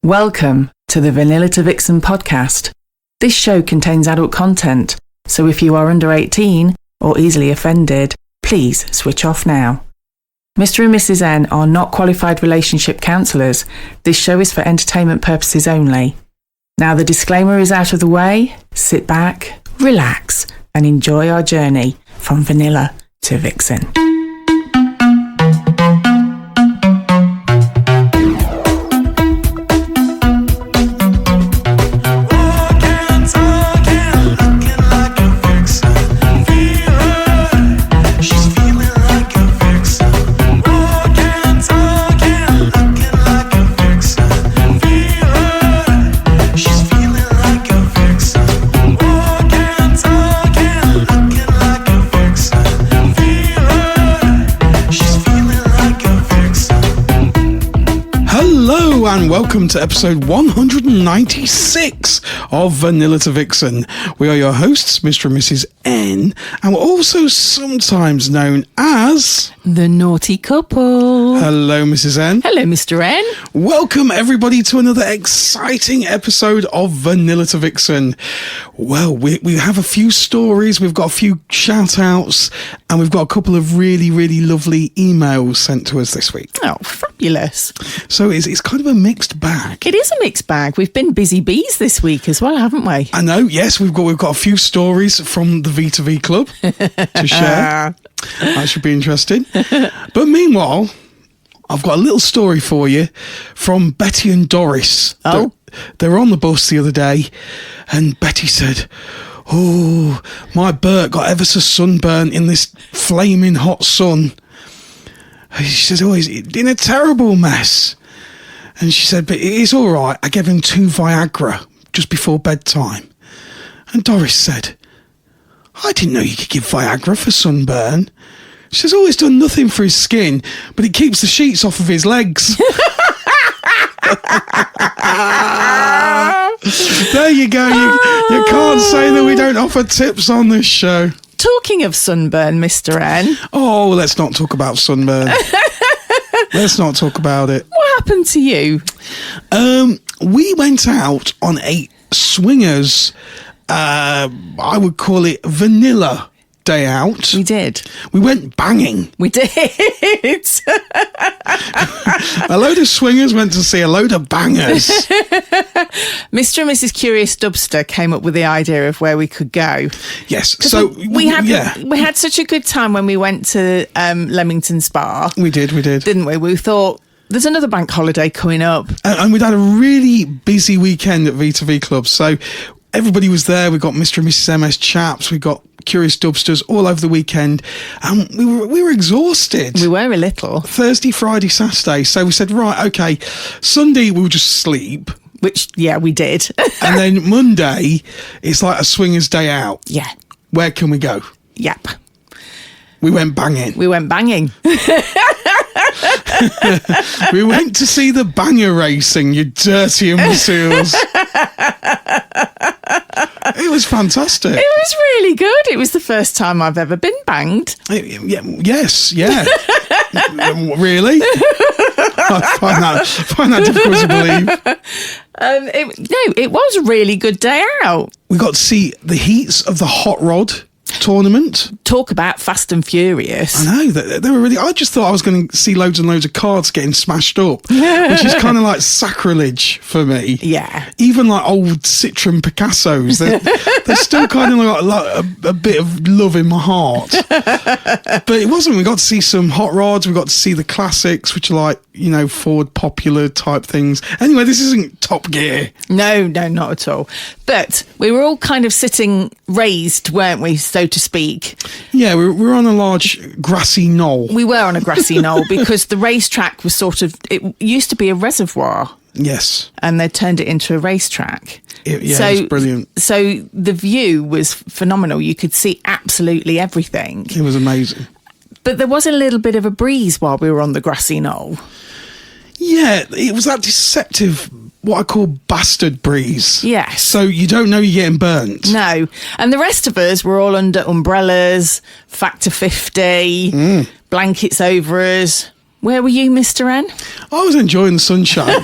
Welcome to the Vanilla to Vixen podcast. This show contains adult content, so if you are under 18 or easily offended, please switch off now. Mr. and Mrs. N are not qualified relationship counsellors. This show is for entertainment purposes only. Now the disclaimer is out of the way, sit back, relax, and enjoy our journey from Vanilla to Vixen. And welcome to episode 196 of Vanilla to Vixen. We are your hosts, Mr. and Mrs. N, and we're also sometimes known as the Naughty Couple. Hello, Mrs. N. Hello, Mr. N. Welcome, everybody, to another exciting episode of Vanilla to Vixen. Well, we have a few stories, we've got a few shout-outs, and we've got a couple of really, really lovely emails sent to us this week. Oh, fabulous. So it's kind of a mixed bag. It is a mixed bag. We've been busy bees this week as well, haven't we? I know, yes, we've got a few stories from the V2V CLUB to share. That should be interesting. But meanwhile, I've got a little story for you from Betty and Doris. Oh. They were on the bus the other day, and Betty said, "Oh, my Bert got ever so sunburnt in this flaming hot sun." She says, "Oh, he's in a terrible mess." And she said, "But it's all right. I gave him 2 Viagra just before bedtime." And Doris said, "I didn't know you could give Viagra for sunburn." She says, "Oh, it's done nothing for his skin, but it keeps the sheets off of his legs." There you go. You can't say that we don't offer tips on this show. Talking of sunburn, Mr. N. Oh, let's not talk about sunburn. Let's not talk about it. What happened to you? We went out on a swingers, I would call it vanilla day out. We did. We went banging. We did. A load of swingers went to see a load of bangers. Mr. and Mrs. Curious Dubster came up with the idea of where we could go. Yes. So we had such a good time when we went to Leamington Spa. We did, didn't we? We thought there's another bank holiday coming up, and we'd had a really busy weekend at V2V CLUB. So everybody was there. We got Mr. and Mrs. MS chaps. We got Curious Dubsters all over the weekend, and we were exhausted. We were a little. Thursday, Friday, Saturday. So we said, right, okay, Sunday we'll just sleep. Which, yeah, we did. And then Monday, it's like a swingers day out. Yeah. Where can we go? Yep. We went banging. We went to see the banger racing, you dirty imbeciles. It was fantastic. It was really good. It was the first time I've ever been banged. Yes. Really? I find that difficult to believe. It was a really good day out. We got to see the heats of the hot rod tournament. Talk about fast and furious. I know, they were really... I just thought I was going to see loads and loads of cards getting smashed up, which is kind of like sacrilege for me. Yeah. Even like old Citroen Picassos, they're still kind of like a bit of love in my heart. But it wasn't. We got to see some hot rods, we got to see the classics, which are like, Ford popular type things. Anyway, this isn't Top Gear. No, not at all. But we were all kind of sitting raised, weren't we, so to speak? Yeah, we were on a large grassy knoll. We were on a grassy knoll because the racetrack was it used to be a reservoir. Yes. And they turned it into a racetrack. It was brilliant. So the view was phenomenal. You could see absolutely everything. It was amazing. But there was a little bit of a breeze while we were on the grassy knoll. Yeah, it was that deceptive, what I call bastard breeze. Yes. So you don't know you're getting burnt. No. And the rest of us were all under umbrellas, factor 50, blankets over us. Where were you, Mr. N? I was enjoying the sunshine.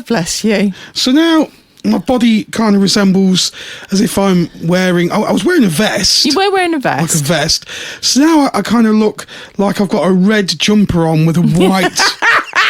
bless you. So now my body kind of resembles as if I'm wearing... I was wearing a vest. You were wearing a vest. Like a vest. So now I kind of look like I've got a red jumper on with a white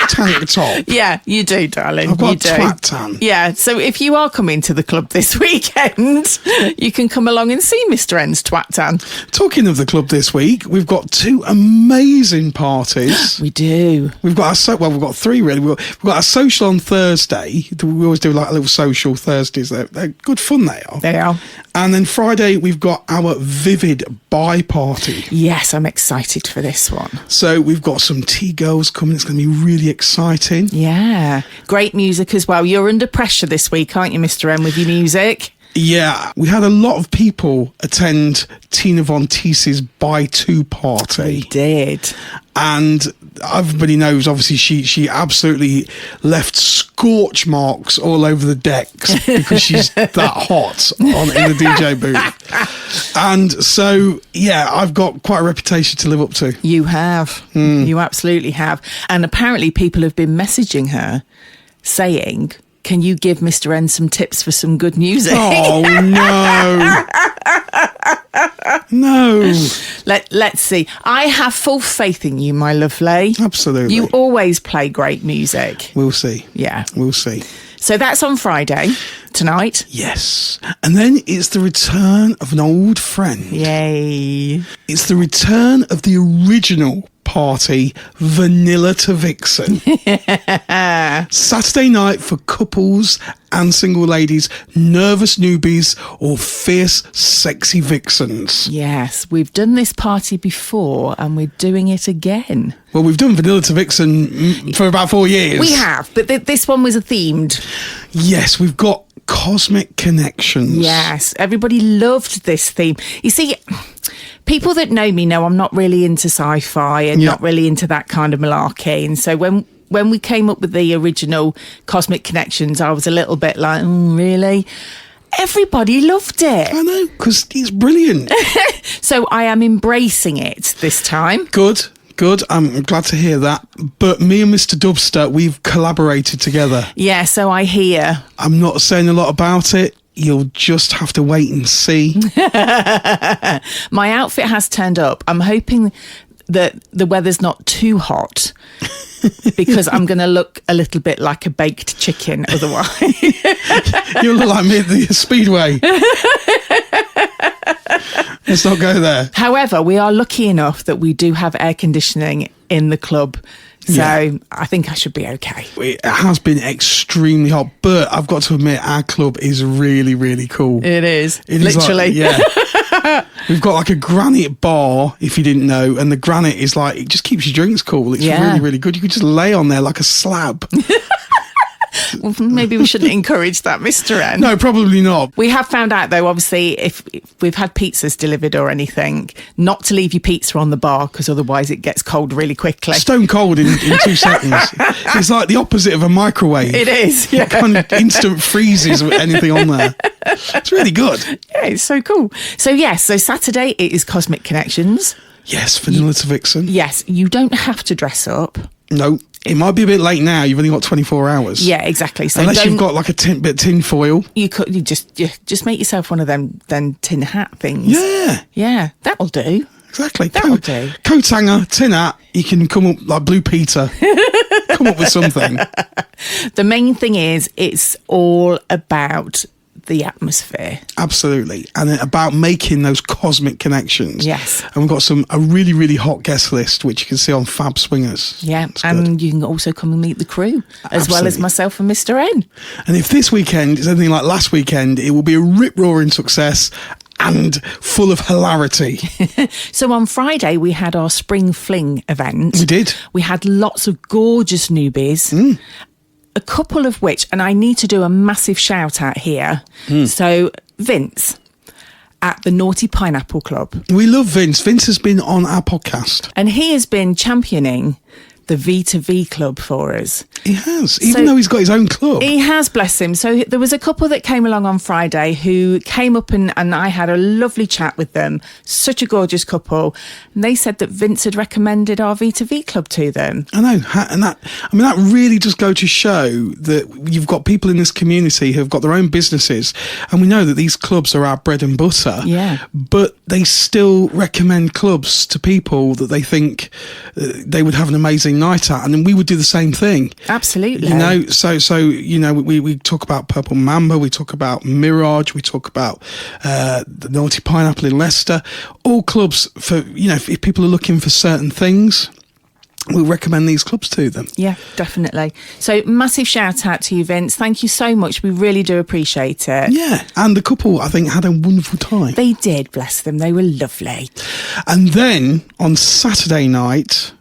tank top. Yeah, you do, darling. I've got you a do. twat tan. Yeah, so if you are coming to the club this weekend, you can come along and see Mr. N's twat tan. Talking of the club this week, we've got 2 amazing parties. We do. We've got we've got 3 really. We've got a social on Thursday. We always do like a little social Thursdays. They're good fun, they are. They are. And then Friday, we've got our Vivid Buy party. Yes, I'm excited for this one. So we've got some tea girls coming. It's going to be really exciting. Yeah. Great music as well. You're under pressure this week, aren't you, Mr. M, with your music? Yeah, we had a lot of people attend Tina Von Teese's Buy 2 party. We did. And everybody knows, obviously, she absolutely left scorch marks all over the decks because she's that hot in the DJ booth. And so, yeah, I've got quite a reputation to live up to. You have. You absolutely have. And apparently people have been messaging her saying, can you give Mr. N some tips for some good music? Oh, no. No. Let's see. I have full faith in you, my lovely. Absolutely. You always play great music. We'll see. Yeah. We'll see. So that's on Friday, tonight. Yes. And then it's the return of an old friend. Yay. It's the return of the original party, Vanilla to Vixen. Saturday night for couples and single ladies, nervous newbies, or fierce, sexy vixens. Yes, we've done this party before and we're doing it again. Well, we've done Vanilla to Vixen for about 4 years. We have, but this one was a themed. Yes, we've got cosmic connections. Yes, everybody loved this theme. You see, people that know me know I'm not really into sci-fi and not really into that kind of malarkey. And so when we came up with the original Cosmic Connections, I was a little bit like, really? Everybody loved it. I know, because it's brilliant. So I am embracing it this time. Good. I'm glad to hear that. But me and Mr. Dubster, we've collaborated together. Yeah, so I hear. I'm not saying a lot about it. You'll just have to wait and see. My outfit has turned up. I'm hoping that the weather's not too hot because I'm going to look a little bit like a baked chicken otherwise. You'll look like me at the Speedway. Let's not go there. However, we are lucky enough that we do have air conditioning in the club. So I think I should be okay. It has been extremely hot, but I've got to admit, our club is really, really cool. It is. It literally. Is like, yeah. We've got like a granite bar, if you didn't know, and the granite is like, it just keeps your drinks cool. It's really, really good. You could just lay on there like a slab. Well, maybe we shouldn't encourage that, Mr. N. No, probably not. We have found out, though, obviously, if we've had pizzas delivered or anything, not to leave your pizza on the bar because otherwise it gets cold really quickly. Stone cold in 2 seconds. It's like the opposite of a microwave. It is. Yeah. It kind of instant freezes with anything on there. It's really good. Yeah, it's so cool. So, yes, so Saturday it is Cosmic Connections. Yes, Vanilla to Vixen. Yes, you don't have to dress up. No. It might be a bit late now. You've only got 24 hours. Yeah, exactly. So unless you've got like a bit of tin foil. You just make yourself one of them tin hat things. Yeah, that'll do. Exactly. That'll do. Coat hanger, tin hat. You can come up like Blue Peter. Come up with something. The main thing is, it's all about the atmosphere. Absolutely. And about making those cosmic connections. Yes. And we've got a really, really hot guest list, which you can see on Fab Swingers. Yeah. And you can also come and meet the crew, as well as myself and Mr. N. And if this weekend is anything like last weekend, it will be a rip-roaring success and full of hilarity. So on Friday, we had our Spring Fling event. We did. We had lots of gorgeous newbies. A couple of which, and I need to do a massive shout out here. So Vince at the Naughty Pineapple Club. We love Vince. Vince has been on our podcast. And he has been championing the V2V CLUB for us. He has, even though he's got his own club. He has, bless him. So there was a couple that came along on Friday who came up and I had a lovely chat with them. Such a gorgeous couple. And they said that Vince had recommended our V2V CLUB to them. I know. And that really does go to show that you've got people in this community who have got their own businesses. And we know that these clubs are our bread and butter. Yeah. But they still recommend clubs to people that they think they would have an amazing night at, and then we would do the same thing. Absolutely. You know, so you know, we talk about Purple Mamba, we talk about Mirage, we talk about the Naughty Pineapple in Leicester. All clubs for, you know, if people are looking for certain things, we'll recommend these clubs to them. Yeah, definitely. So massive shout out to you, Vince. Thank you so much. We really do appreciate it. Yeah, and the couple, I think, had a wonderful time. They did, bless them. They were lovely. And then on Saturday night,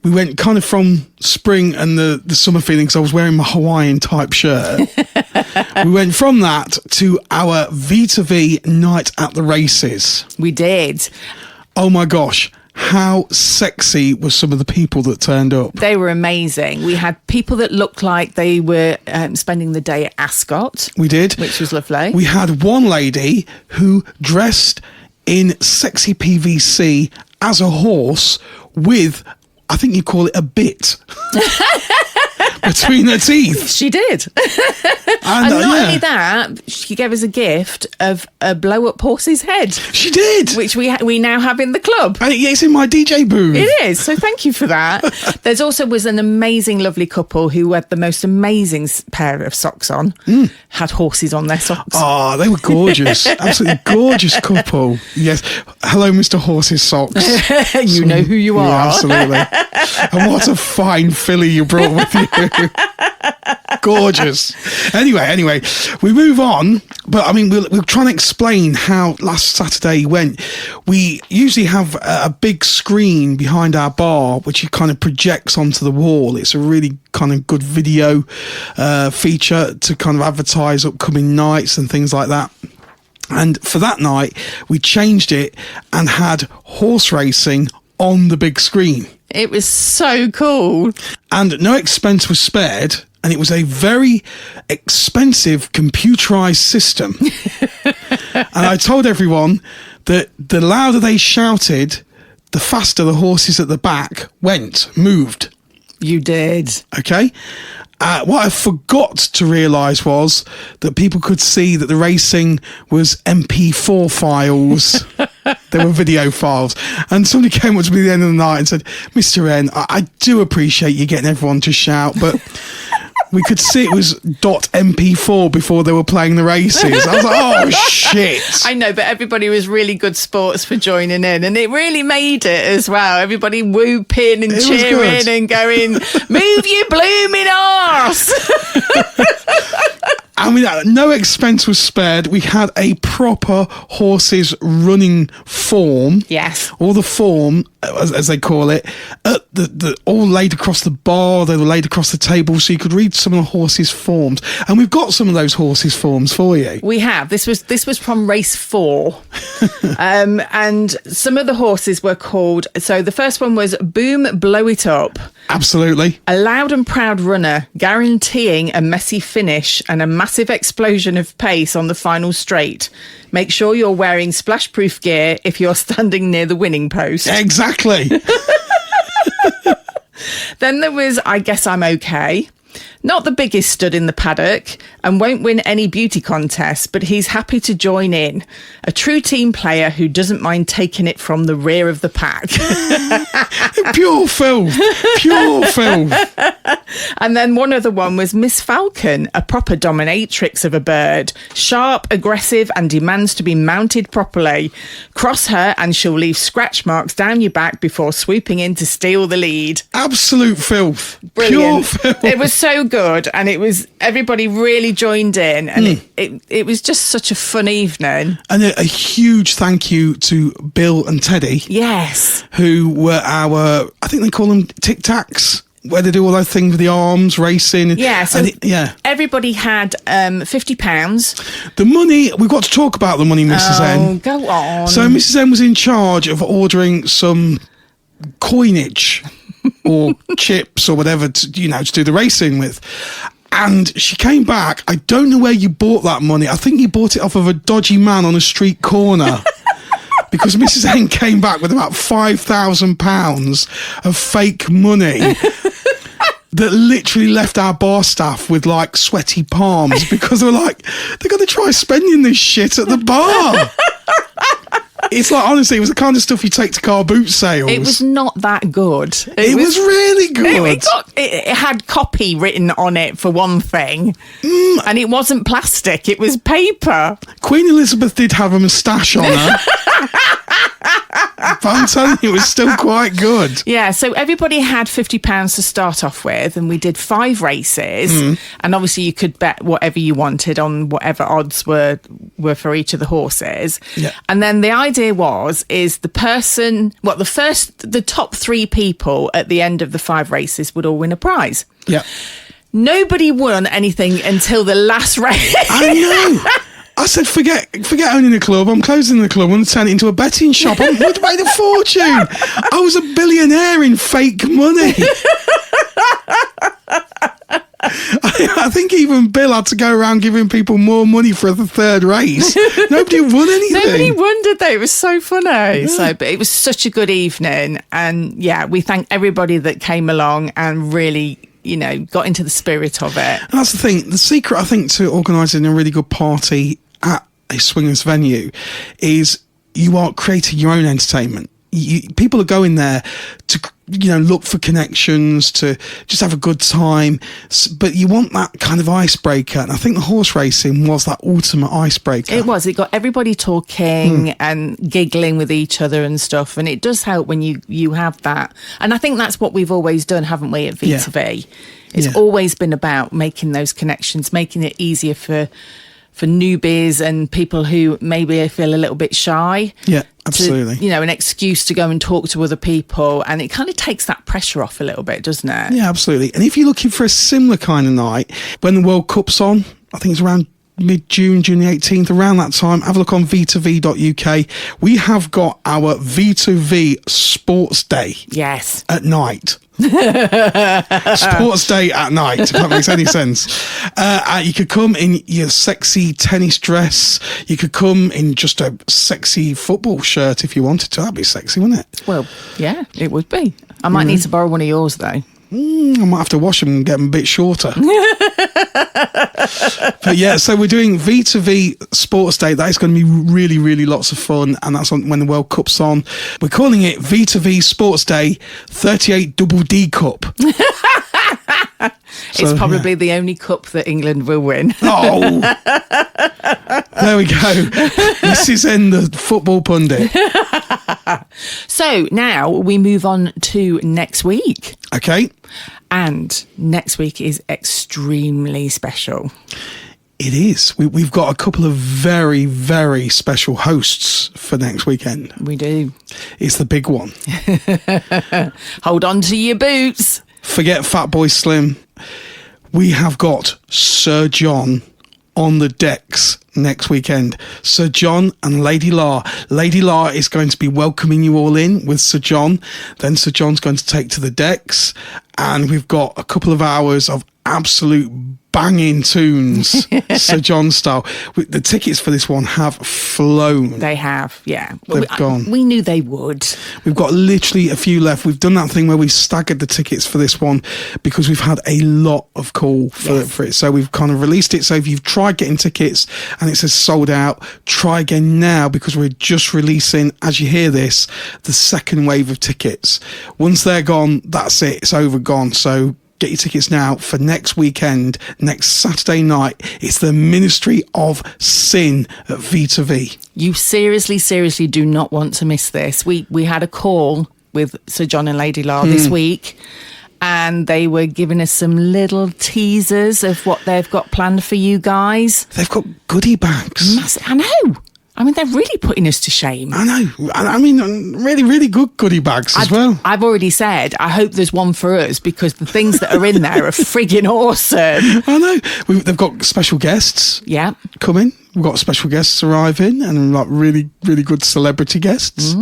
we went kind of from spring and the summer feeling, because I was wearing my Hawaiian type shirt. We went from that to our V2V night at the races. We did. Oh my gosh. How sexy were some of the people that turned up? They were amazing. We had people that looked like they were spending the day at Ascot. We did. Which was lovely. We had one lady who dressed in sexy PVC as a horse with, I think you call it a bit, between her teeth. She did. And not only that, she gave us a gift of a blow-up horse's head. She did. Which we now have in the club. And it's in my DJ booth. It is, so thank you for that. There's also was an amazing, lovely couple who had the most amazing pair of socks on. Had horses on their socks. Oh, they were gorgeous. Absolutely gorgeous couple. Yes. Hello, Mr. Horse's Socks. You know who you are. Yeah, absolutely. And what a fine filly you brought with you. Gorgeous. Anyway, we move on, but I mean, we'll try and explain how last Saturday went. We usually have a big screen behind our bar, which it kind of projects onto the wall. It's a really kind of good video feature to kind of advertise upcoming nights and things like that. And for that night, we changed it and had horse racing on the big screen. It was so cool. And no expense was spared. And it was a very expensive computerized system. And I told everyone that the louder they shouted, the faster the horses at the back moved. You did. Okay. What I forgot to realise was that people could see that the racing was MP4 files. There were video files. And somebody came up to me at the end of the night and said, Mr. N, I do appreciate you getting everyone to shout, but we could see it was .mp4 before they were playing the races. I was like, oh, shit. I know, but everybody was really good sports for joining in, and it really made it as well. Everybody whooping and cheering and going, move your blooming arse. I mean, no expense was spared. We had a proper horses running form. Yes. Or the form, as they call it, all laid across the bar. They were laid across the table, so you could read some of the horses' forms. And we've got some of those horses' forms for you. We have. This was from race 4. And some of the horses were called, so the first one was Boom Blow It Up. Absolutely. A loud and proud runner, guaranteeing a messy finish and a massive explosion of pace on the final straight. Make sure you're wearing splash-proof gear if you're standing near the winning post. Exactly. Then there was I Guess I'm Okay. Not the biggest stud in the paddock and won't win any beauty contests, but he's happy to join in. A true team player who doesn't mind taking it from the rear of the pack. Pure filth. Pure filth. And then one other one was Miss Falcon, a proper dominatrix of a bird. Sharp, aggressive, and demands to be mounted properly. Cross her and she'll leave scratch marks down your back before swooping in to steal the lead. Absolute filth. Brilliant. Pure filth. It was so good, and it was, everybody really joined in, and it was just such a fun evening. And a huge thank you to Bill and Teddy. Yes. Who were our, I think they call them Tic Tacs, where they do all those things with the arms, racing. Yeah, so everybody had £50. The money, we've got to talk about the money, Mrs. N. Oh, go on. So Mrs. N was in charge of ordering some coinage. or chips or whatever to do the racing with. And she came back. I don't know where you bought that money. I think you bought it off of a dodgy man on a street corner. Because Mrs. N came back with about £5,000 of fake money that literally left our bar staff with like sweaty palms because they were like, they're going to try spending this shit at the bar. It's like, honestly, it was the kind of stuff you take to car boot sales. It was not that good. It was really good. It had copy written on it, for one thing. And it wasn't plastic, it was paper. Queen Elizabeth did have a moustache on her. But I'm telling you, it was still quite good. Yeah, so everybody had £50 to start off with, and we did 5 races. And obviously you could bet whatever you wanted on whatever odds were for each of the horses. Yeah. And then the idea is the top 3 people at the end of the 5 races would all win a prize. Yeah. Nobody won anything until the last race. I know. I said, forget owning a club. I'm closing the club. I'm going to turn it into a betting shop. I would have made a fortune. I was a billionaire in fake money. I think even Bill had to go around giving people more money for the 3rd race. Nobody won anything. Nobody won, did they? It was so funny. Yeah. But it was such a good evening. And yeah, we thank everybody that came along and really, got into the spirit of it. And that's the thing. The secret, I think, to organising a really good party at a swingers venue is you are creating your own entertainment. People are going there to look for connections, to just have a good time, but you want that kind of icebreaker, and I think the horse racing was that ultimate icebreaker. It got everybody talking and giggling with each other and stuff, and it does help when you have that. And I think that's what we've always done, haven't we, at V2V? It's always been about making those connections, making it easier for newbies and people who maybe feel a little bit shy. Yeah, absolutely. An excuse to go and talk to other people, and it kind of takes that pressure off a little bit, doesn't it? Yeah, absolutely. And if you're looking for a similar kind of night, when the World Cup's on, I think it's around mid-June, June the 18th, around that time, have a look on v2v.uk. We have got our V2V Sports Day. Yes. At night. Sports Day at night, if that makes any sense. You could come in your sexy tennis dress. You could come in just a sexy football shirt if you wanted to. That'd be sexy, wouldn't it? Well, yeah, it would be. I might need to borrow one of yours, though. I might have to wash them and get them a bit shorter. But yeah, so we're doing V2V Sports Day. That is going to be really, really lots of fun, and that's on when the World Cup's on. We're calling it V2V Sports Day 38 Double D Cup. It's probably the only cup that England will win. Oh, there we go. Mrs. N, the football pundit. So now we move on to next week. Okay. And next week is extremely special. It is. We've got a couple of very, very special hosts for next weekend. We do. It's the big one. Hold on to your boots. Forget Fatboy Slim. We have got Sir John on the decks next weekend. Sir John and Lady La. Lady La is going to be welcoming you all in with Sir John. Then Sir John's going to take to the decks, and we've got a couple of hours of absolute banging tunes, Sir John style. The tickets for this one have flown. They have, yeah. They've gone. We knew they would. We've got literally a few left. We've done that thing where we staggered the tickets for this one because we've had a lot of call for it. So we've kind of released it. So if you've tried getting tickets and it says sold out, try again now, because we're just releasing, as you hear this, the second wave of tickets. Once they're gone, that's it. It's over, gone. So get your tickets now for next weekend, next Saturday night. It's the Ministry of Sin at V2V. You seriously do not want to miss this. We had a call with Sir John and Lady La this week, and they were giving us some little teasers of what they've got planned for you guys. They've got goodie bags. I know. I mean, they're really putting us to shame. I know. I mean, really, really good goodie bags as well. I've already said, I hope there's one for us, because the things that are in there are frigging awesome. I know. They've got special guests coming. We've got special guests arriving, and like really, really good celebrity guests.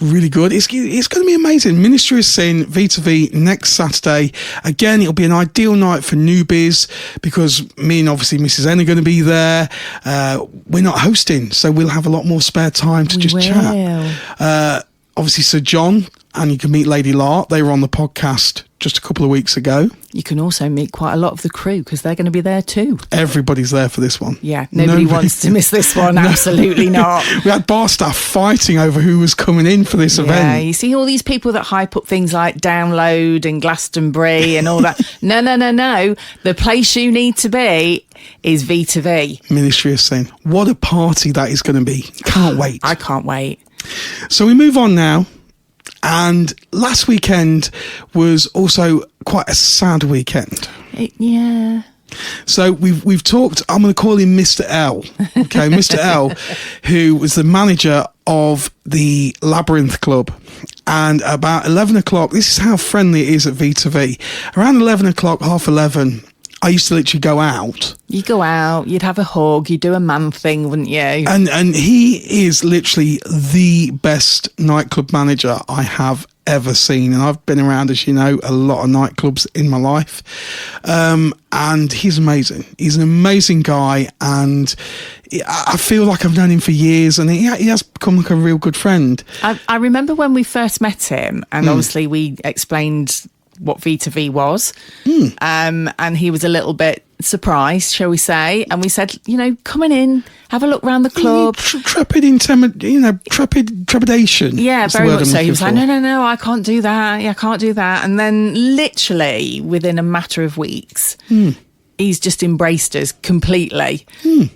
really good. It's going to be amazing. Ministry of Sin, V2V, next Saturday. Again, it'll be an ideal night for newbies because me and obviously Mrs. N are going to be there. We're not hosting, so we'll have a lot more spare time to chat. Obviously, Sir John, and you can meet Lady Lart. They were on the podcast just a couple of weeks ago. You can also meet quite a lot of the crew because they're going to be there too. Everybody's there for this one. Yeah, nobody wants to miss this one. Absolutely not. We had bar staff fighting over who was coming in for this event. Yeah, you see all these people that hype up things like Download and Glastonbury and all that. No. The place you need to be is V2V. Ministry of Sin. What a party that is going to be. Can't wait. I can't wait. So we move on now. And last weekend was also quite a sad weekend. Yeah. So we've talked, I'm going to call him Mr. L. Okay, Mr. L, who was the manager of the Labyrinth Club. And about 11 o'clock, this is how friendly it is at V2V. Around 11 o'clock, half 11, I used to literally go out. You go out, you'd have a hug, you'd do a man thing, wouldn't you? And he is literally the best nightclub manager I have ever seen. And I've been around, as you know, a lot of nightclubs in my life. And he's amazing. He's an amazing guy. And I feel like I've known him for years. And he has become like a real good friend. I remember when we first met him, and obviously we explained what V2V was, and he was a little bit surprised, shall we say, and we said, coming in, have a look around the club. Trepidation. Yeah, very much so. He was like, no, I can't do that. Yeah, I can't do that. And then literally within a matter of weeks, he's just embraced us completely,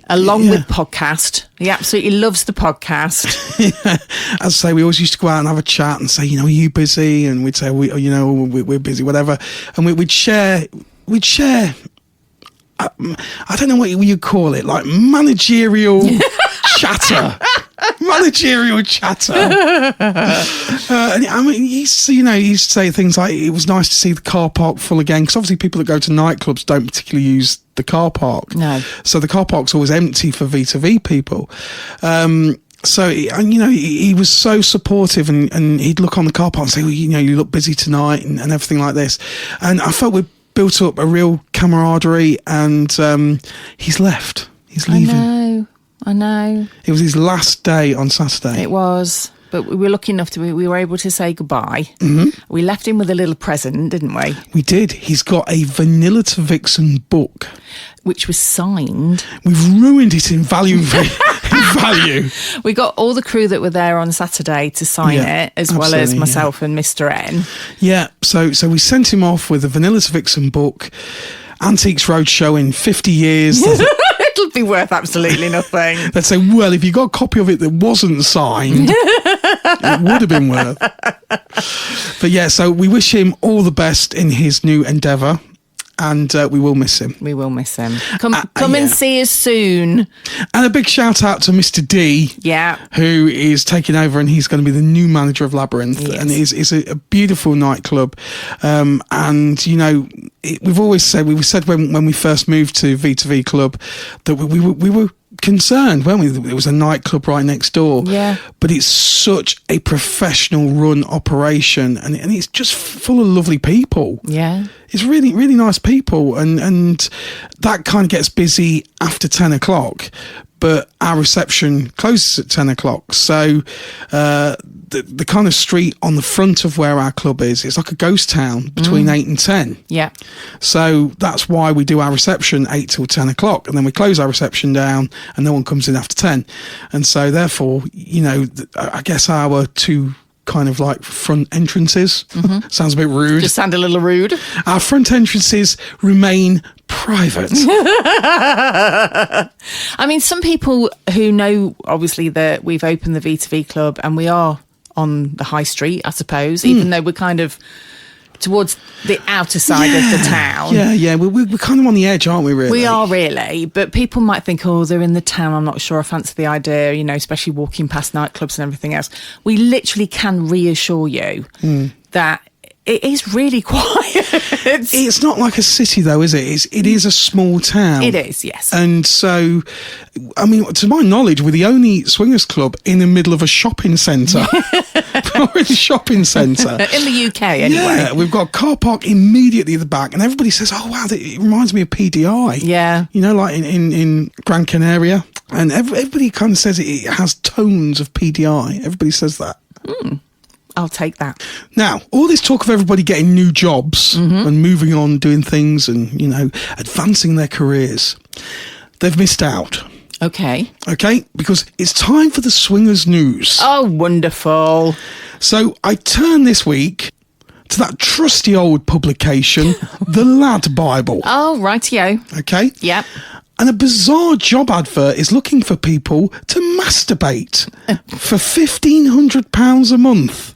along with podcast. He absolutely loves the podcast. As I say, we always used to go out and have a chat and say, are you busy? And we'd say, we're busy, whatever. And we'd share. I don't know what you call it, like managerial chatter. Managerial chatter. And I mean, he used to say things like, it was nice to see the car park full again, because obviously people that go to nightclubs don't particularly use the car park. No. So the car park's always empty for V2V people. So, he was so supportive, and he'd look on the car park and say, well, you look busy tonight and everything like this. And I felt we'd built up a real camaraderie, and he's left. He's leaving. I know. It was his last day on Saturday. It was. But we were lucky enough we were able to say goodbye. Mm-hmm. We left him with a little present, didn't we? We did. He's got a Vanilla to Vixen book. Which was signed. We've ruined it in value. We got all the crew that were there on Saturday to sign it, as well as myself and Mr. N. Yeah, so we sent him off with a Vanilla to Vixen book, Antiques Roadshow in 50 years. It'll be worth absolutely nothing. They'd say, well, if you got a copy of it that wasn't signed, it would have been worth. But yeah, so we wish him all the best in his new endeavour. And we will miss him. We will miss him. Come and see us soon. And a big shout out to Mr. D. Yeah. Who is taking over, and he's going to be the new manager of Labyrinth. Yes. And it's a beautiful nightclub. And, we've always said, when we first moved to V2V Club, that we were concerned, weren't we? It was a nightclub right next door. Yeah. But it's such a professional run operation, and it's just full of lovely people. Yeah. It's really, really nice people, and that kind of gets busy after 10 o'clock, but our reception closes at 10 o'clock. So the kind of street on the front of where our club is, it's like a ghost town between 8 and 10. Yeah. So that's why we do our reception 8 till 10 o'clock, and then we close our reception down and no one comes in after 10. And so therefore, I guess our two kind of like front entrances, sounds a bit rude. Just sound a little rude. Our front entrances remain private. I mean, some people who know, obviously, that we've opened the V2V Club and we are on the high street, I suppose, even though we're kind of towards the outer side of the town. Yeah. We're kind of on the edge, aren't we, really? We are, really. But people might think, they're in the town. I'm not sure I fancy the idea, especially walking past nightclubs and everything else. We literally can reassure you that It is really quiet. It's not like a city, though, is it? It is a small town. It is, yes. And so, I mean, to my knowledge, we're the only swingers club in the middle of a shopping centre. We're in a shopping centre. In the UK, anyway. Yeah, we've got a car park immediately at the back, and everybody says, oh, wow, it reminds me of PDI. Yeah. You know, like in Gran Canaria. And everybody kind of says it has tones of PDI. Everybody says that. I'll take that. Now, all this talk of everybody getting new jobs and moving on, doing things and, you know, advancing their careers, they've missed out. Okay. Okay? Because it's time for the Swingers News. Oh, wonderful. So I turn this week to that trusty old publication, The Lad Bible. Oh, rightio. Okay? Yep. And a bizarre job advert is looking for people to masturbate for £1,500 a month.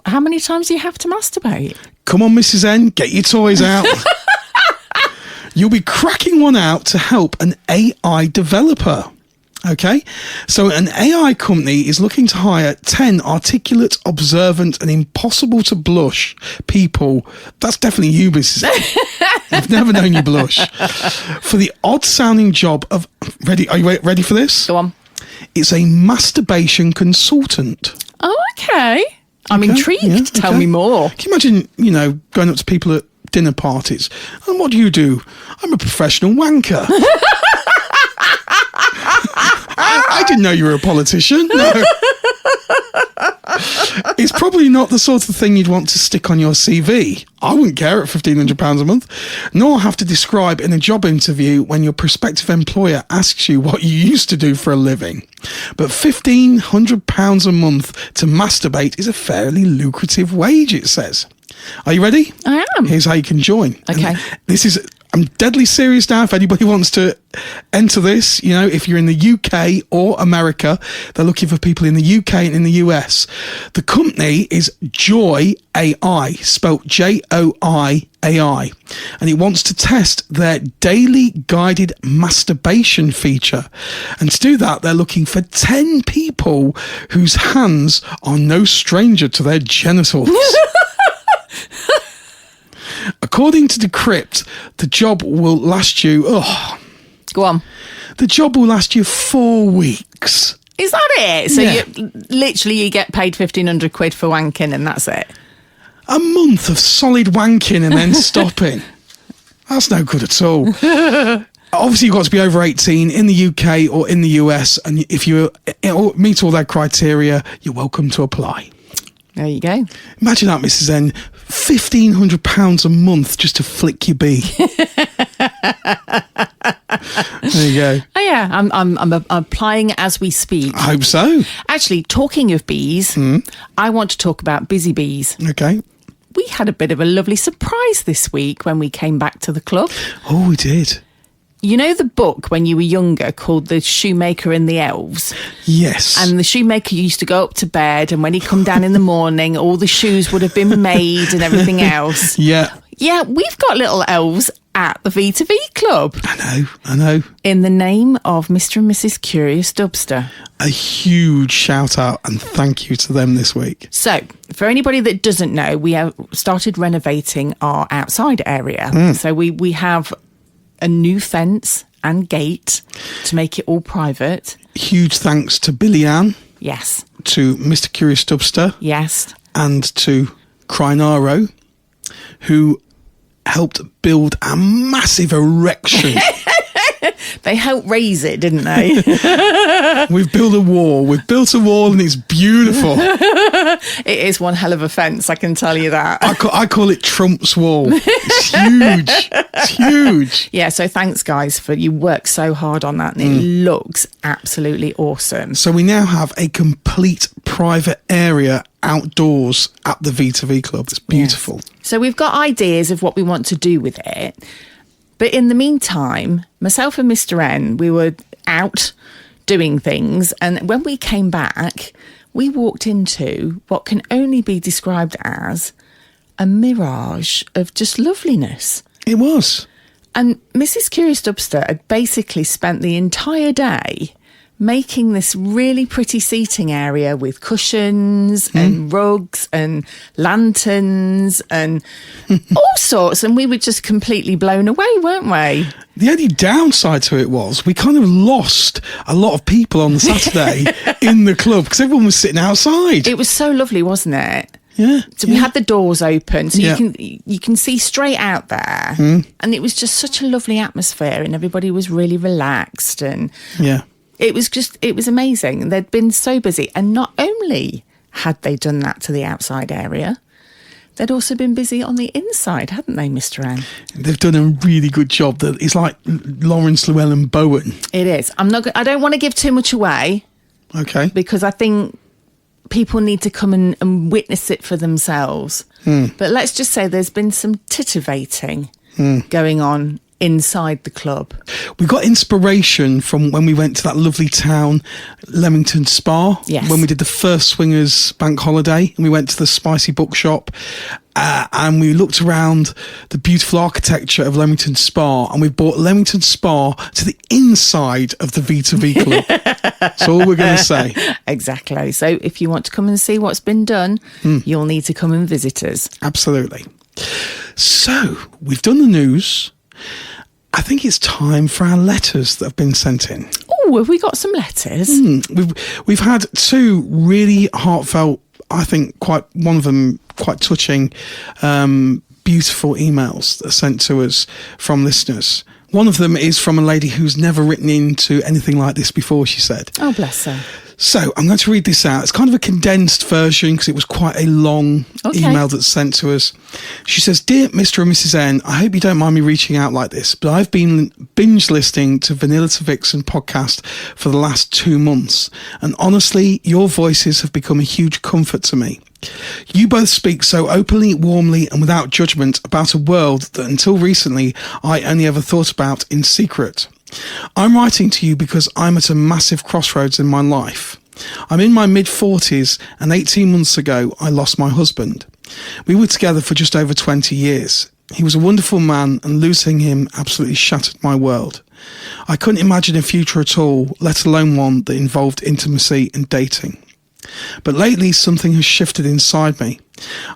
How many times do you have to masturbate? Come on, Mrs. N, get your toys out. You'll be cracking one out to help an AI developer. Okay? So an AI company is looking to hire 10 articulate, observant and impossible to blush people. That's definitely you, Mrs. N. I've never known you blush. For the odd-sounding job of... Ready? Are you ready for this? Go on. It's a masturbation consultant. Oh, okay. I'm Okay, intrigued. yeah, Tell okay. me more. Can you imagine, you know, going up to people at dinner parties? And what do? I'm a professional wanker. I didn't know you were a politician. No. It's probably not the sort of thing you'd want to stick on your CV. I wouldn't care at £1,500 a month, nor have to describe in a job interview when your prospective employer asks you what you used to do for a living. But £1,500 a month to masturbate is a fairly lucrative wage, it says. Are you ready? I am. Here's how you can join. Okay. And I'm deadly serious now. If anybody wants to enter this, you know, if you're in the UK or America, they're looking for people in the UK and in the US. The company is Joy AI, spelt Joiai, and it wants to test their daily guided masturbation feature. And to do that, they're looking for 10 people whose hands are no stranger to their genitals. According to Decrypt, the job will last you... Go on. The job will last you 4 weeks. Is that it? So Yeah. you get paid 1,500 quid for wanking and that's it? A month of solid wanking and then stopping. That's no good at all. Obviously, you've got to be over 18 in the UK or in the US. And if you meet all their criteria, you're welcome to apply. There you go. Imagine that, Mrs. N. £1,500 a month just to flick your bee. There you go. Oh yeah, I'm applying as we speak. I hope so. Actually, talking of bees, I want to talk about busy bees. Okay. We had a bit of a lovely surprise this week when we came back to the club. Oh, we did. You know the book when you were younger called The Shoemaker and the Elves? Yes. And the shoemaker used to go up to bed, and when he come down in the morning, all the shoes would have been made and everything else. Yeah. Yeah, we've got little elves at the V2V CLUB. I know. In the name of Mr. and Mrs. Curious Dubster. A huge shout out and thank you to them this week. So, for anybody that doesn't know, we have started renovating our outside area. So we have a new fence and gate to make it all private. Huge thanks to Billy Ann, Yes. to Mr. Curious Dubster, Yes. and to Crinaro, who helped build a massive erection. They helped raise it, didn't they? We've built a wall. We've built a wall and it's beautiful. It is one hell of a fence, I can tell you that. I call it Trump's wall. It's huge. It's huge. Yeah, so thanks, guys, for you worked so hard on that, and it looks absolutely awesome. So we now have a complete private area outdoors at the V2V CLUB. It's beautiful. Yes. So we've got ideas of what we want to do with it. But in the meantime, myself and Mr. N, we were out doing things. And when we came back, we walked into what can only be described as a mirage of just loveliness. It was. And Mrs. Curious Dubster had basically spent the entire day making this really pretty seating area with cushions and rugs and lanterns and all sorts. And we were just completely blown away, weren't we? The only downside to it was we kind of lost a lot of people on the Saturday in the club because everyone was sitting outside. It was so lovely, wasn't it? Yeah. So we had the doors open, so you can see straight out there. And it was just such a lovely atmosphere, and everybody was really relaxed, and it was amazing. They'd been so busy, and not only had they done that to the outside area, they'd also been busy on the inside, hadn't they, Mr. Anne? They've done a really good job. It's like Lawrence Llewellyn Bowen. It is. I don't want to give too much away. Okay. Because I think people need to come and witness it for themselves. But let's just say there's been some titivating going on inside the club. We got inspiration from when we went to that lovely town, Leamington Spa. Yes. When we did the first Swingers bank holiday, and we went to the spicy bookshop. And we looked around the beautiful architecture of Leamington Spa, and we brought Leamington Spa to the inside of the V2V CLUB. That's all we're going to say. Exactly. So if you want to come and see what's been done, you'll need to come and visit us. Absolutely. So we've done the news. I think it's time for our letters that have been sent in. Oh, have we got some letters? We've had two really heartfelt, I think one of them quite touching, beautiful emails that are sent to us from listeners. One of them is from a lady who's never written into anything like this before, she said. Oh, bless her. So I'm going to read this out. It's kind of a condensed version because it was quite a long email that's sent to us. She says, "Dear Mr. and Mrs. N, I hope you don't mind me reaching out like this, but I've been binge listening to Vanilla to Vixen podcast for the last 2 months. And honestly, your voices have become a huge comfort to me. You both speak so openly, warmly, and without judgment about a world that until recently I only ever thought about in secret. I'm writing to you because I'm at a massive crossroads in my life. I'm in my mid-40s, and 18 months ago I lost my husband. We were together for just over 20 years. He was a wonderful man, and losing him absolutely shattered my world. I couldn't imagine a future at all, let alone one that involved intimacy and dating. But lately something has shifted inside me.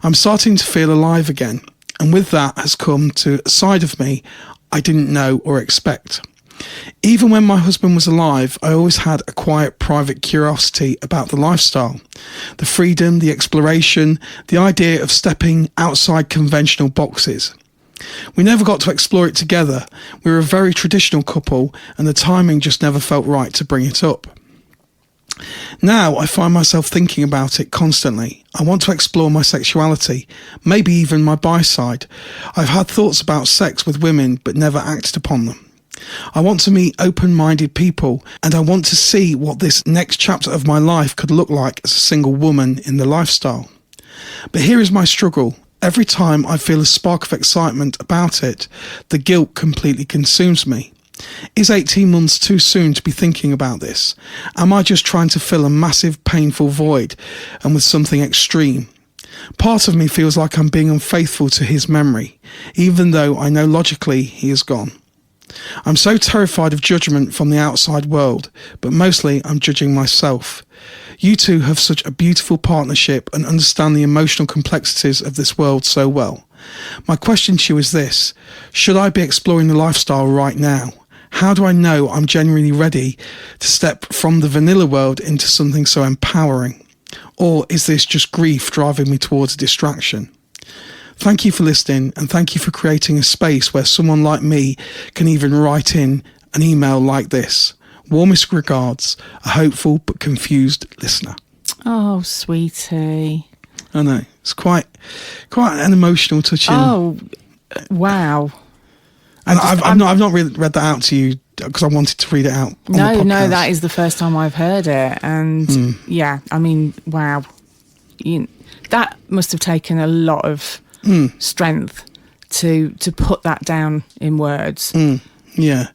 I'm starting to feel alive again, and with that has come to a side of me I didn't know or expect. Even when my husband was alive, I always had a quiet, private curiosity about the lifestyle, the freedom, the exploration, the idea of stepping outside conventional boxes. We never got to explore it together. We were a very traditional couple, and the timing just never felt right to bring it up. Now I find myself thinking about it constantly. I want to explore my sexuality, maybe even my bi side. I've had thoughts about sex with women, but never acted upon them. I want to meet open-minded people, and I want to see what this next chapter of my life could look like as a single woman in the lifestyle. But here is my struggle. Every time I feel a spark of excitement about it, the guilt completely consumes me. Is 18 months too soon to be thinking about this? Am I just trying to fill a massive, painful void, and with something extreme? Part of me feels like I'm being unfaithful to his memory, even though I know logically he is gone. I'm so terrified of judgment from the outside world, but mostly I'm judging myself. You two have such a beautiful partnership and understand the emotional complexities of this world so well. My question to you is this: should I be exploring the lifestyle right now? How do I know I'm genuinely ready to step from the vanilla world into something so empowering? Or is this just grief driving me towards a distraction? Thank you for listening, and thank you for creating a space where someone like me can even write in an email like this. Warmest regards, a hopeful but confused listener." Oh, sweetie. I know. It's quite an emotional, touching. Oh, wow. And I've not really read that out to you because I wanted to read it out on the podcast. No, that is the first time I've heard it. And yeah, I mean, wow. That must have taken a lot of strength to put that down in words. Yeah.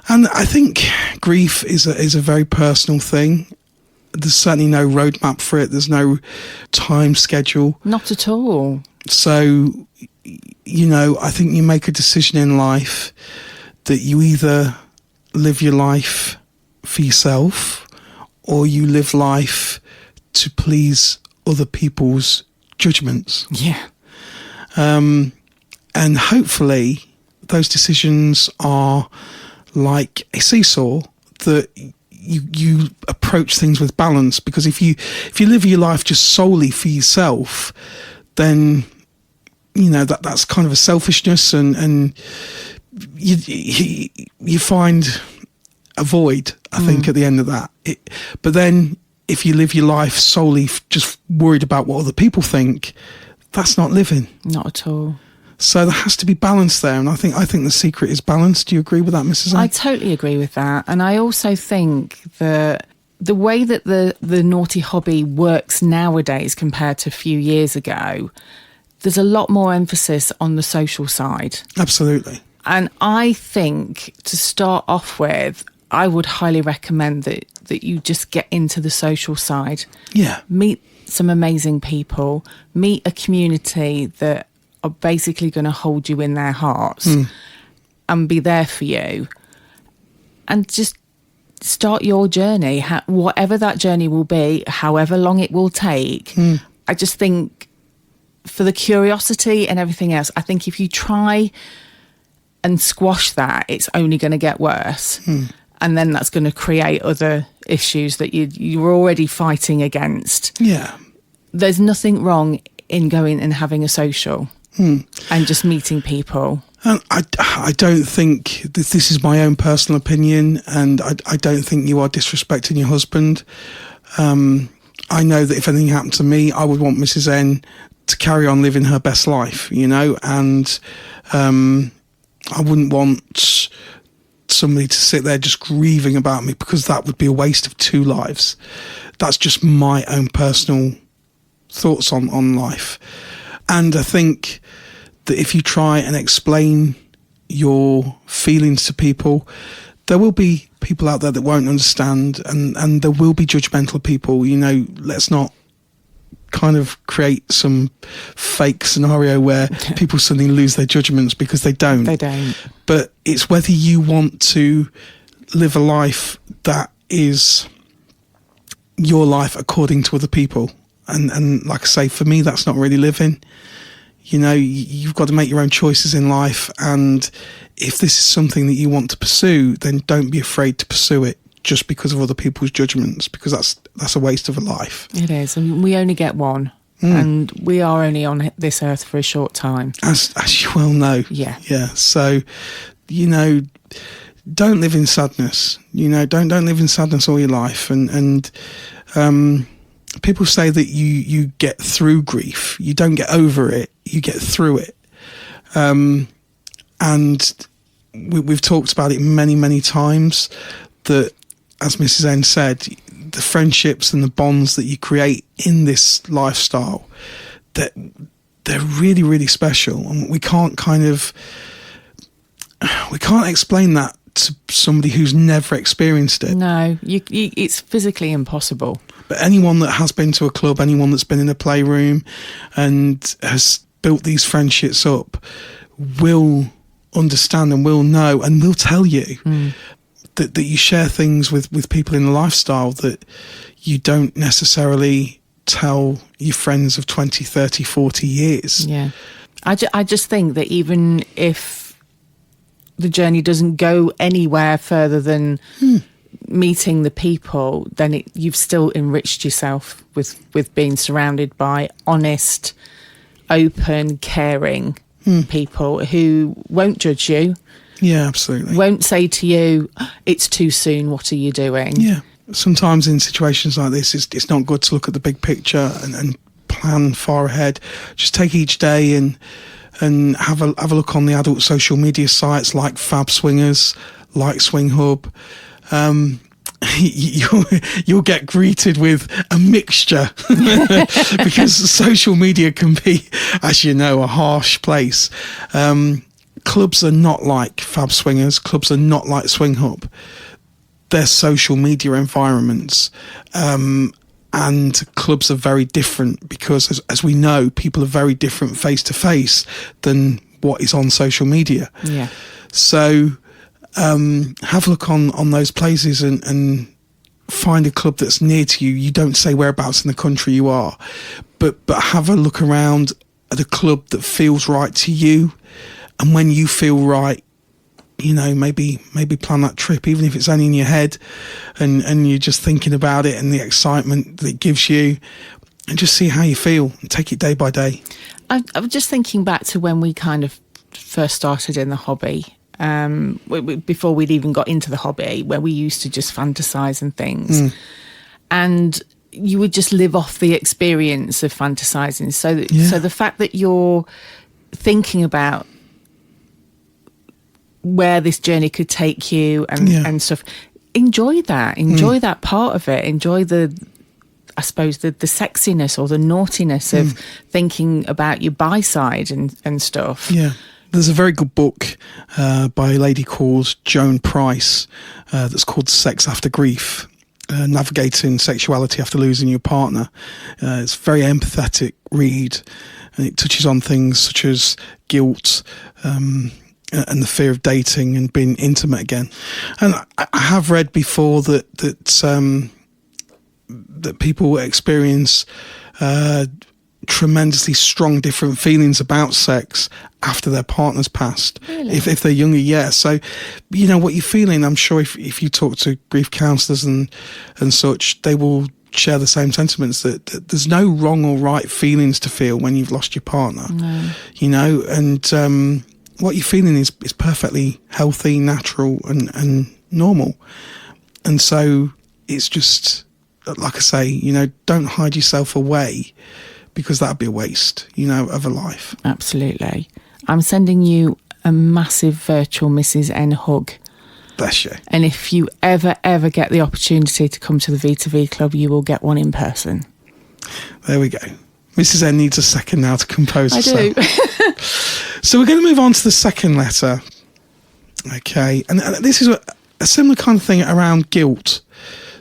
And I think grief is a very personal thing. There's certainly no roadmap for it. There's no time schedule. Not at all. So, I think you make a decision in life that you either live your life for yourself, or you live life to please other people's judgments. Yeah. And hopefully those decisions are like a seesaw, that you approach things with balance. Because if you live your life just solely for yourself, then that's kind of a selfishness, and you find a void, I think, at the end of that. But then if you live your life solely just worried about what other people think, that's not living. Not at all. So there has to be balance there, and I think the secret is balance. Do you agree with that, Mrs. A? I totally agree with that, and I also think that the way that the naughty hobby works nowadays compared to a few years ago, there's a lot more emphasis on the social side. Absolutely. And I think, to start off with, I would highly recommend that you just get into the social side. Yeah. Meet some amazing people, meet a community that are basically going to hold you in their hearts and be there for you. And just start your journey, whatever that journey will be, however long it will take. I just think, for the curiosity and everything else, I think if you try and squash that, it's only going to get worse. And then that's going to create other issues that you're already fighting against. Yeah. There's nothing wrong in going and having a social and just meeting people. I don't think this is my own personal opinion, and I don't think you are disrespecting your husband. I know that if anything happened to me, I would want Mrs. N to carry on living her best life, and I wouldn't want somebody to sit there just grieving about me, because that would be a waste of two lives. That's just my own personal thoughts on life. And I think that if you try and explain your feelings to people, there will be people out there that won't understand, and there will be judgmental people. Let's not kind of create some fake scenario where people suddenly lose their judgments, because they don't. They don't. But it's whether you want to live a life that is your life according to other people. And like I say, for me, that's not really living. You've got to make your own choices in life. And if this is something that you want to pursue, then don't be afraid to pursue it just because of other people's judgments, because that's a waste of a life. It is. And we only get one. And we are only on this earth for a short time. As you well know. Yeah. Yeah. So, don't live in sadness. Don't live in sadness all your life. And people say that you get through grief. You don't get over it. You get through it. And we've talked about it many, many times, that, as Mrs. N said, the friendships and the bonds that you create in this lifestyle, that they're really, really special. And we can't explain that to somebody who's never experienced it. No, it's physically impossible. But anyone that has been to a club, anyone that's been in a playroom and has built these friendships up, will understand and will know and will tell you that you share things with people in the lifestyle that you don't necessarily tell your friends of 20, 30, 40 years. Yeah. I just think that even if the journey doesn't go anywhere further than meeting the people, then you've still enriched yourself with being surrounded by honest, open, caring people who won't judge you. Yeah, absolutely. Won't say to you, it's too soon, what are you doing? Yeah. Sometimes in situations like this, it's not good to look at the big picture and plan far ahead. Just take each day and have a look on the adult social media sites like Fab Swingers, like Swing Hub. You'll get greeted with a mixture because social media can be, as you know, a harsh place. Clubs are not like Fab Swingers. Clubs are not like Swing Hub. They're social media environments. And clubs are very different because, as we know, people are very different face to face than what is on social media. Yeah. So have a look on those places and find a club that's near to you. You don't say whereabouts in the country you are, but have a look around at a club that feels right to you. And when you feel right, you know, maybe plan that trip, even if it's only in your head, and you're just thinking about it and the excitement that it gives you, and just see how you feel and take it day by day. I was just thinking back to when we kind of first started in the hobby, before we'd even got into the hobby, where we used to just fantasize and things. And you would just live off the experience of fantasizing. So the fact that you're thinking about where this journey could take you and stuff, enjoy that. Enjoy that part of it. Enjoy the sexiness or the naughtiness of thinking about your bi-side and stuff. Yeah. There's a very good book by a lady called Joan Price that's called Sex After Grief, Navigating Sexuality After Losing Your Partner. It's a very empathetic read, and it touches on things such as guilt and the fear of dating and being intimate again. And I have read before that people experience tremendously strong different feelings about sex after their partner's passed. Really? If they're younger, yeah. So, you know, what you're feeling, I'm sure if you talk to grief counsellors and such, they will share the same sentiments that there's no wrong or right feelings to feel when you've lost your partner. No. You know, and what you're feeling is perfectly healthy, natural and normal. And so it's just, like I say, you know, don't hide yourself away, because that'd be a waste, you know, of a life. Absolutely. I'm sending you a massive virtual Mrs. N hug. Bless you. And if you ever get the opportunity to come to the V2V Club, you will get one in person. There we go. Mrs. N needs a second now to compose herself. I do. So we're going to move on to the second letter. Okay. And this is a similar kind of thing around guilt.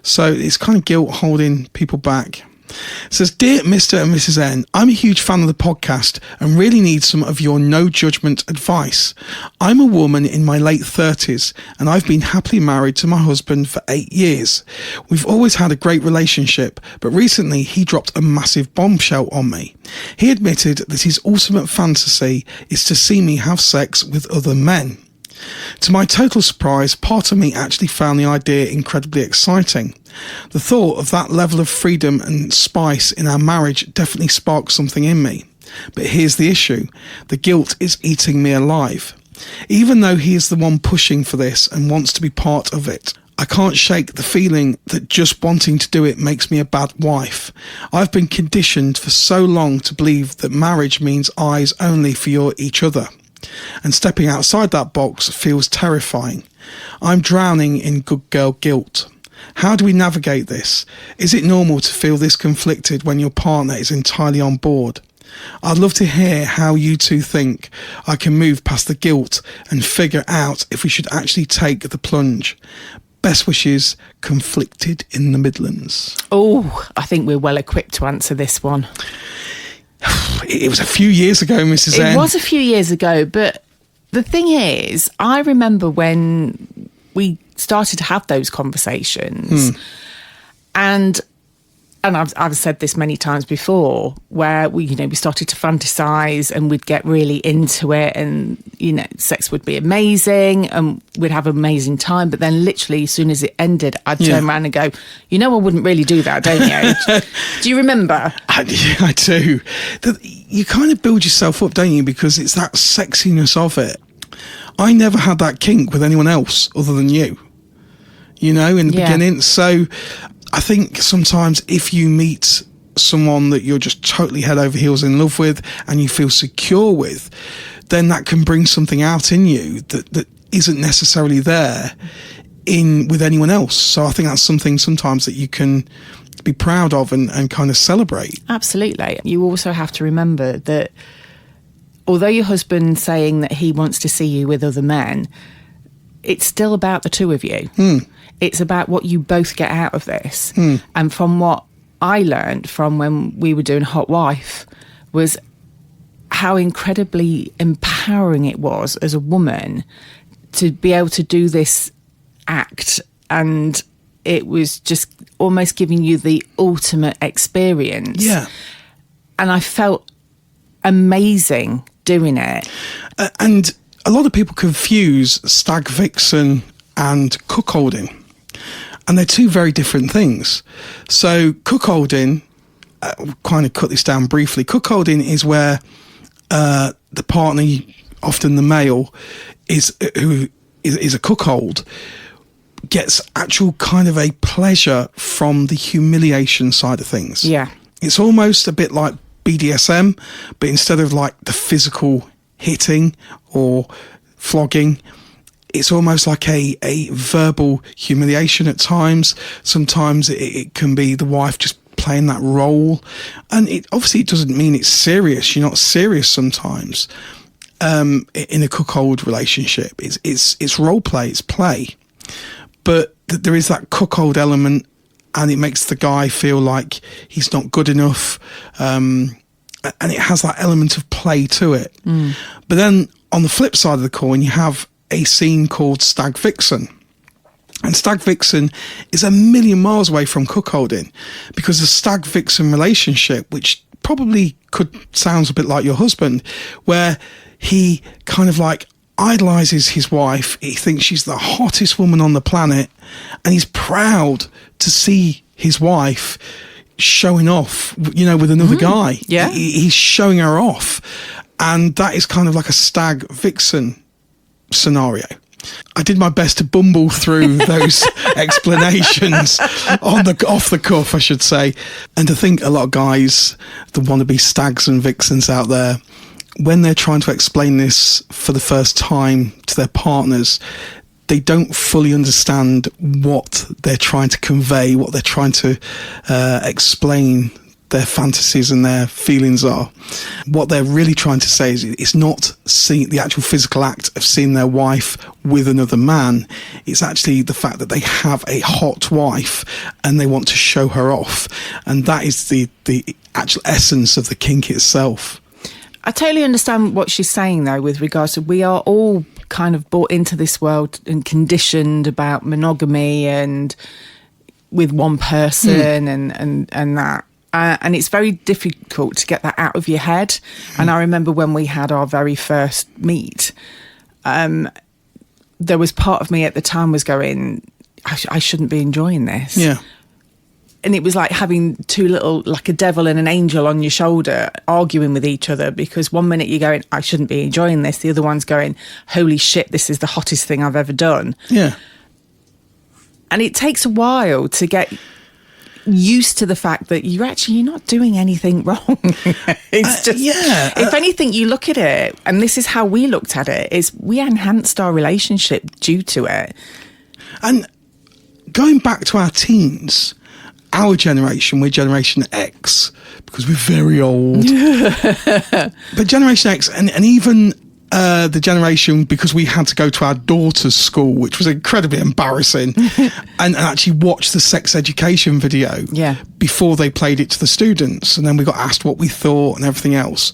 So it's kind of guilt holding people back. It says, Dear Mr. and Mrs. N, I'm a huge fan of the podcast and really need some of your no judgment advice. I'm a woman in my late 30s and I've been happily married to my husband for 8 years. We've always had a great relationship, but recently he dropped a massive bombshell on me. He admitted that his ultimate fantasy is to see me have sex with other men. To my total surprise, part of me actually found the idea incredibly exciting. The thought of that level of freedom and spice in our marriage definitely sparked something in me. But here's the issue. The guilt is eating me alive. Even though he is the one pushing for this and wants to be part of it, I can't shake the feeling that just wanting to do it makes me a bad wife. I've been conditioned for so long to believe that marriage means eyes only for each other. And stepping outside that box feels terrifying. I'm drowning in good girl guilt. How do we navigate this? Is it normal to feel this conflicted when your partner is entirely on board? I'd love to hear how you two think I can move past the guilt and figure out if we should actually take the plunge. Best wishes, Conflicted in the Midlands. Oh, I think we're well equipped to answer this one. It was a few years ago, Mrs. N. It was a few years ago, but the thing is, I remember when we started to have those conversations, and I've said this many times before, where we started to fantasize and we'd get really into it, and sex would be amazing and we'd have an amazing time. But then, literally, as soon as it ended, I'd turn around and go, I wouldn't really do that, don't you? Do you remember? I do. You kind of build yourself up, don't you? Because it's that sexiness of it. I never had that kink with anyone else other than you. In the beginning. So I think sometimes if you meet someone that you're just totally head over heels in love with and you feel secure with, then that can bring something out in you that isn't necessarily there with anyone else. So I think that's something sometimes that you can be proud of and kind of celebrate. Absolutely. You also have to remember that although your husband's saying that he wants to see you with other men, it's still about the two of you. It's about what you both get out of this. And from what I learned from when we were doing Hot Wife was how incredibly empowering it was as a woman to be able to do this act, and it was just almost giving you the ultimate experience. Yeah. And I felt amazing doing it. And a lot of people confuse stag vixen and cuckolding, and they're two very different things. So cuckolding, kind of cut this down briefly. Cuckolding is where the partner, often the male, who is a cuckold, gets actual kind of a pleasure from the humiliation side of things. Yeah. It's almost a bit like BDSM, but instead of like the physical hitting or flogging, it's almost like a verbal humiliation at times. Sometimes it can be the wife just playing that role, and it obviously it doesn't mean it's serious. You're not serious sometimes in a cuckold relationship. It's role play, it's play, but there is that cuckold element, and it makes the guy feel like he's not good enough, and it has that element of play to it. But then on the flip side of the coin, you have a scene called Stag Vixen. And Stag Vixen is a million miles away from cuckolding, because the Stag Vixen relationship, which probably sounds a bit like your husband, where he kind of like idolizes his wife. He thinks she's the hottest woman on the planet, and he's proud to see his wife showing off, with another guy. Yeah. He's showing her off. And that is kind of like a Stag Vixen scenario. I did my best to bumble through those explanations off the cuff, I should say. And I think a lot of guys that want to be stags and vixens out there, when they're trying to explain this for the first time to their partners, they don't fully understand what they're trying to convey, what they're trying to explain their fantasies and their feelings are. What they're really trying to say is it's not seeing the actual physical act of seeing their wife with another man. It's actually the fact that they have a hot wife and they want to show her off. And that is the actual essence of the kink itself. I totally understand what she's saying, though, with regards to we are all kind of brought into this world and conditioned about monogamy and with one person and that. And it's very difficult to get that out of your head. And I remember when we had our very first meet, there was part of me at the time was going, I shouldn't be enjoying this. Yeah. And it was like having two little, like a devil and an angel on your shoulder arguing with each other, because one minute you're going, I shouldn't be enjoying this. The other one's going, holy shit, this is the hottest thing I've ever done. Yeah. And it takes a while to get used to the fact that you're not doing anything wrong. It's just, if anything, you look at it, and this is how we looked at it, is we enhanced our relationship due to it. And going back to our teens, our generation, we're Generation X, because we're very old. But Generation X, and even the generation, because we had to go to our daughter's school, which was incredibly embarrassing, and actually watch the sex education video before they played it to the students. And then we got asked what we thought and everything else.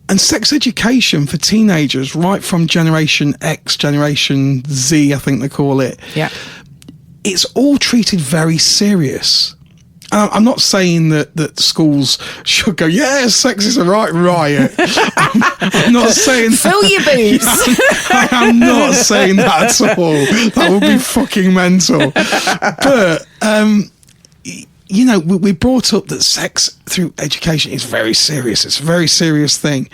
And sex education for teenagers, right from Generation X, Generation Z, I think they call it. Yeah. It's all treated very serious. I'm not saying that schools should go, sex is a right riot. I'm not saying fill your boots. I am not saying that at all. That would be fucking mental. But, we brought up that sex through education is very serious. It's a very serious thing,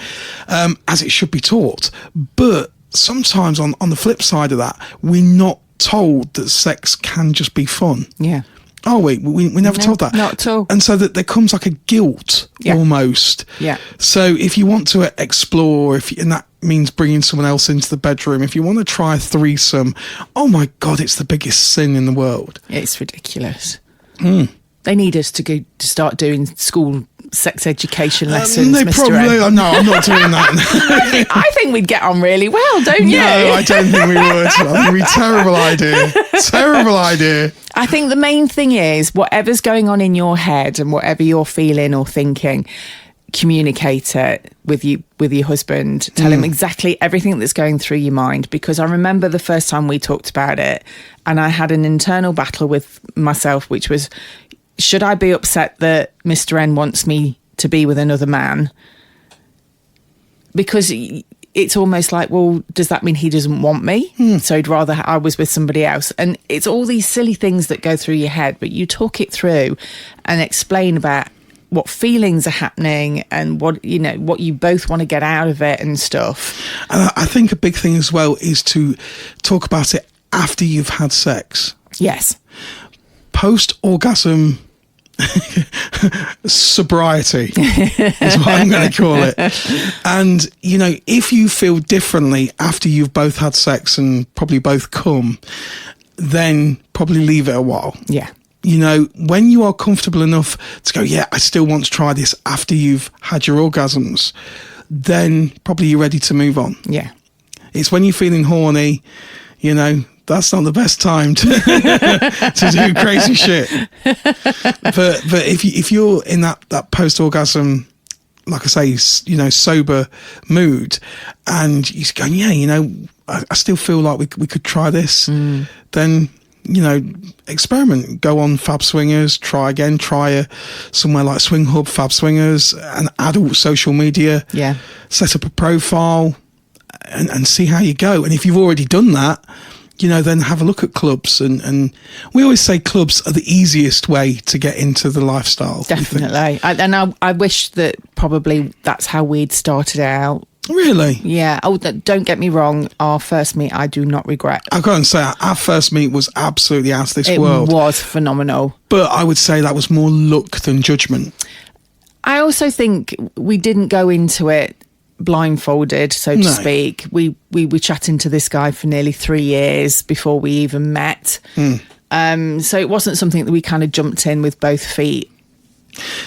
as it should be taught. But sometimes on the flip side of that, we're not told that sex can just be fun. Yeah. Oh, we never told that. Not at all. And so that there comes like a guilt almost. Yeah. So if you want to explore, and that means bringing someone else into the bedroom, if you want to try a threesome, oh my God, it's the biggest sin in the world. It's ridiculous. They need us to start doing school sex education lessons. They Mr. probably. Ed. No, I'm not doing that. I think we'd get on really well, don't you? No, I don't think we would. I think it'd be a terrible idea. Terrible idea. I think the main thing is whatever's going on in your head and whatever you're feeling or thinking, communicate it with your husband. Tell him exactly everything that's going through your mind, because I remember the first time we talked about it and I had an internal battle with myself, which was, should I be upset that Mr. N wants me to be with another man? Because it's almost like, well, does that mean he doesn't want me? So he'd rather I was with somebody else. And it's all these silly things that go through your head, but you talk it through and explain about what feelings are happening and what you both want to get out of it and stuff. And I think a big thing as well is to talk about it after you've had sex. Yes. Post-orgasm sobriety is what I'm going to call it. And, if you feel differently after you've both had sex and probably both come, then probably leave it a while. Yeah. When you are comfortable enough to go, yeah, I still want to try this after you've had your orgasms, then probably you're ready to move on. Yeah. It's when you're feeling horny, that's not the best time to do crazy shit. But if you're in that post-orgasm, like I say, sober mood, and you're going, yeah, I still feel like we could try this, then, experiment. Go on Fab Swingers, try again, somewhere like Swing Hub, Fab Swingers, an adult social media. Yeah. Set up a profile and see how you go. And if you've already done that, then have a look at clubs. And we always say clubs are the easiest way to get into the lifestyle. Definitely. I wish that probably that's how we'd started out. Really? Yeah. Oh, don't get me wrong. Our first meet, I do not regret. I've got to say, our first meet was absolutely out of this world. It was phenomenal. But I would say that was more luck than judgment. I also think we didn't go into it blindfolded, so to speak. We were chatting to this guy for nearly 3 years before we even met. So it wasn't something that we kind of jumped in with both feet.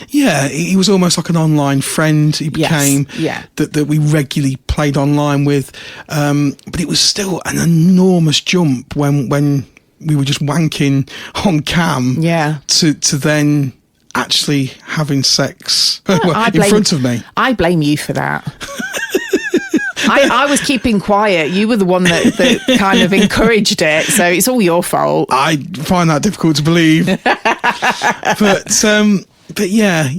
Yeah, he was almost like an online friend. He became that we regularly played online with. But it was still an enormous jump when we were just wanking on cam. Yeah. To then actually having sex in front of me. I blame you for that. I was keeping quiet. You were the one that kind of encouraged it, so it's all your fault. I find that difficult to believe. But yeah,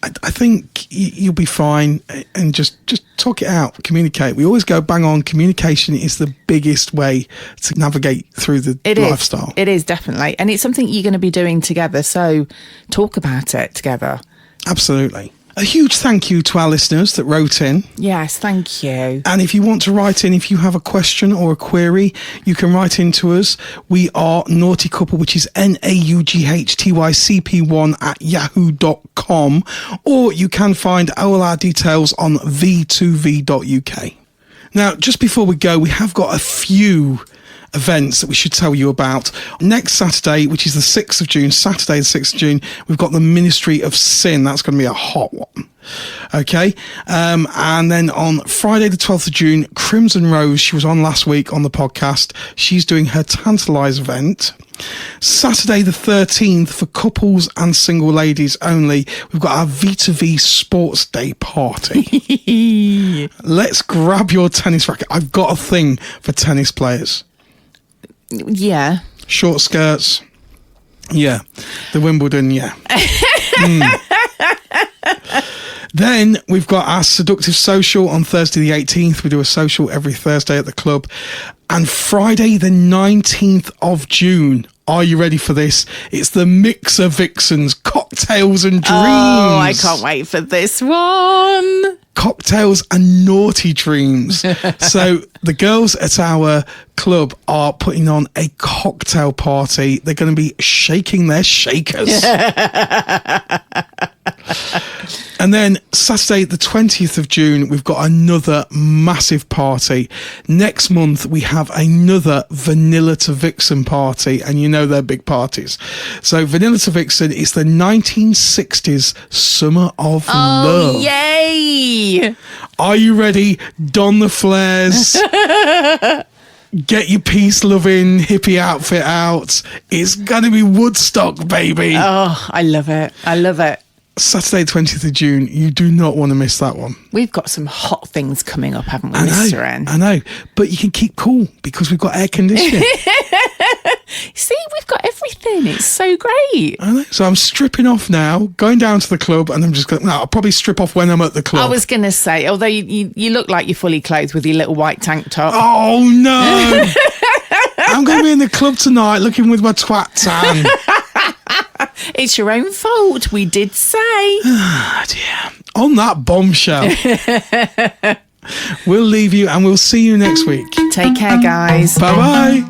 I think you'll be fine, and just talk it out, communicate. We always go bang on. Communication is the biggest way to navigate through the lifestyle. It is, definitely. And it's something you're going to be doing together. So talk about it together. Absolutely. A huge thank you to our listeners that wrote in. Yes, thank you. And if you want to write in, if you have a question or a query, you can write in to us. We are Naughty Couple, which is naughtcp1@yahoo.com, or you can find all our details on V2V.uk. Now, just before we go, we have got a few events that we should tell you about. Next Saturday, which is the 6th of June, Saturday the 6th of June, we've got the Ministry of Sin. That's going to be a hot one. Okay. And then on Friday the 12th of June, Crimson Rose, she was on last week on the podcast. She's doing her Tantalise event. Saturday the 13th, for couples and single ladies only, we've got our V2V Sports Day party. Let's grab your tennis racket. I've got a thing for tennis players. Yeah. Short skirts. Yeah. The Wimbledon, yeah. Then we've got our Seductive Social on Thursday the 18th. We do a social every Thursday at the club. And Friday the 19th of June. Are you ready for this? It's the Mixer Vixens, Cocktails and Dreams. Oh, I can't wait for this one. Cocktails and Naughty Dreams. So the girls at our club are putting on a cocktail party. They're going to be shaking their shakers. And then Saturday the 20th of June, we've got another massive party. Next month, we have another Vanilla to Vixen party, and you know they're big parties. So Vanilla to Vixen is the 1960s Summer of Love. Oh, yay! Are you ready? Don the flares. Get your peace-loving hippie outfit out. It's going to be Woodstock, baby. Oh, I love it. I love it. Saturday, 20th of June. You do not want to miss that one. We've got some hot things coming up, haven't we, Mr. N? I know. But you can keep cool because we've got air conditioning. See, we've got everything. It's so great. I know. So I'm stripping off now, going down to the club, and I'm just going, I'll probably strip off when I'm at the club. I was going to say, although you look like you're fully clothed with your little white tank top. Oh, no. I'm going to be in the club tonight looking with my twat tan. It's your own fault. We did say. Oh, dear. On that bombshell, we'll leave you and we'll see you next week. Take care, guys. Bye-bye.